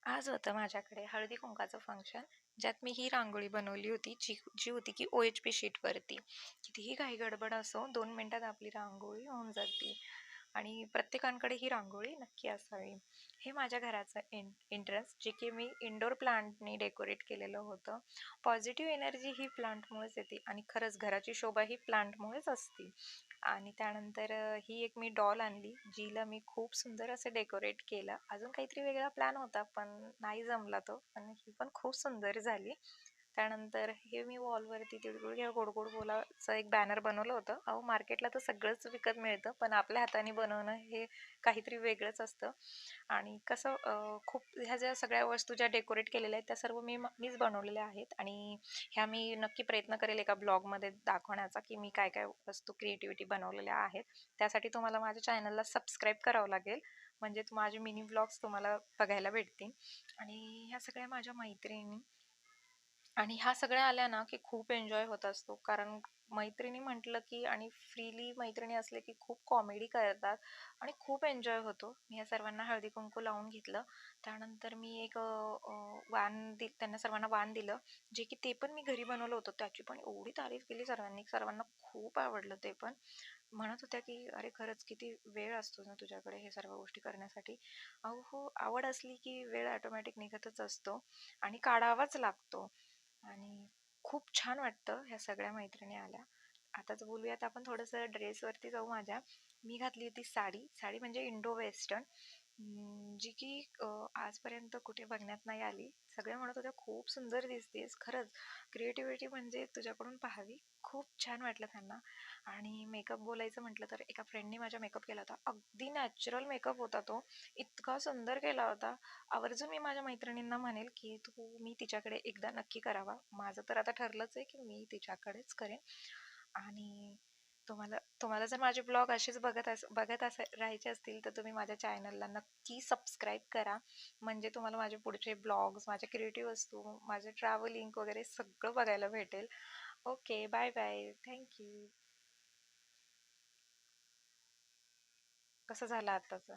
आज होतं माझ्याकडे हळदी कुंकाचं फंक्शन, ज्यात मी ही रांगोळी बनवली होती, जी जी होती की OHP शीटवरती. कितीही घाई गडबड असो, 2 मिनिटात आपली रांगोळी होऊन जाते आणि प्रत्येकाकडे ही रांगोळी नक्की असावी. हे माझ्या घराचं एंट्रन्स, जे की मी इंडोर प्लांटनी डेकोरेट केलेलं होतं. पॉझिटिव्ह एनर्जी ही प्लांटमुळेच येते आणि खरंच घराची शोभा ही प्लांटमुळेच असते. आणि त्यानंतर ही एक मी डॉल आणली, जिला मी खूप सुंदर असं डेकोरेट केलं. अजून काहीतरी वेगळा प्लॅन होता, पण नाही जमला तो. पण ही पण खूप सुंदर झाली. त्यानंतर हे मी वॉलवरती तिळगुळ घ्या गोड गोड बोलाचं एक बॅनर बनवलं होतं. अहो, मार्केटला तर सगळंच विकत मिळतं, पण आपल्या हाताने बनवणं हे काहीतरी वेगळंच असतं. आणि कसं खूप ह्या ज्या सगळ्या वस्तू ज्या डेकोरेट केलेल्या आहेत, त्या सर्व मीच बनवलेल्या आहेत आणि ह्या मी नक्की प्रयत्न करेल एका ब्लॉगमध्ये दाखवण्याचा, की मी काय काय वस्तू क्रिएटिव्हिटी बनवलेल्या आहेत. त्यासाठी तुम्हाला माझ्या चॅनलला सबस्क्राईब करावं लागेल, म्हणजे माझे मिनी ब्लॉग्स तुम्हाला बघायला भेटतील. आणि ह्या सगळ्या माझ्या मैत्रिणी आणि ह्या सगळ्या आल्या ना, की खूप एन्जॉय होत असतो. कारण मैत्रिणी म्हटलं की आणि फ्रीली मैत्रिणी असले की खूप कॉमेडी करतात आणि खूप एन्जॉय होतो. मी या सर्वांना हळदी-कुंकू लावून घेतलं. त्यानंतर मी एक त्यांना सर्वांना वाण दिलं, जे की ते पण मी घरी बनवलं होतं. त्याची पण एवढी तारीफ केली सर्वांनी. सर्वांना खूप आवडलं ते पण. म्हणत होत्या की "अरे, खरंच किती वेळ असतो ना तुझ्याकडे हे सर्व गोष्टी करण्यासाठी." अहो हो, आवड असली की वेळ ऑटोमॅटिक निघतच असतो आणि काढावाच लागतो. आणि खूप छान वाटतं ह्या सगळ्या मैत्रिणी आल्या. आताच बोलूयात आपण थोडंसं ड्रेसवरती जाऊ माझ्या. मी घातली होती साडी. साडी म्हणजे इंडो वेस्टर्न, जी की आजपर्यंत कुठे बघण्यात नाही आली. सगळे म्हणत होत्या, "खूप सुंदर दिसतेस." खरंच क्रिएटिव्हिटी म्हणजे तुझ्याकडून पाहावी. खूप छान वाटलं त्यांना. आणि मेकअप बोलायचं म्हटलं तर एका फ्रेंडने माझा मेकअप केला होता. अगदी नॅचरल मेकअप होता तो. इतका सुंदर केला होता. आवर्जून मी माझ्या मैत्रिणींना म्हणेल, की मी तिच्याकडे एकदा नक्की करावा. माझं तर आता ठरलंच आहे, की मी तिच्याकडेच करेन. आणि तुम्हाला तुम्हाला जर माझे ब्लॉग असेच बघत राहायचे असतील, तर तुम्ही माझ्या चॅनलला नक्की सबस्क्राईब करा. म्हणजे तुम्हाला माझे पुढचे ब्लॉग्स, माझ्या क्रिएटिव्ह वस्तू, माझे ट्रॅव्हलिंग वगैरे सगळं बघायला भेटेल. Okay, bye bye. Thank you. कसं झालं आत्ताचं?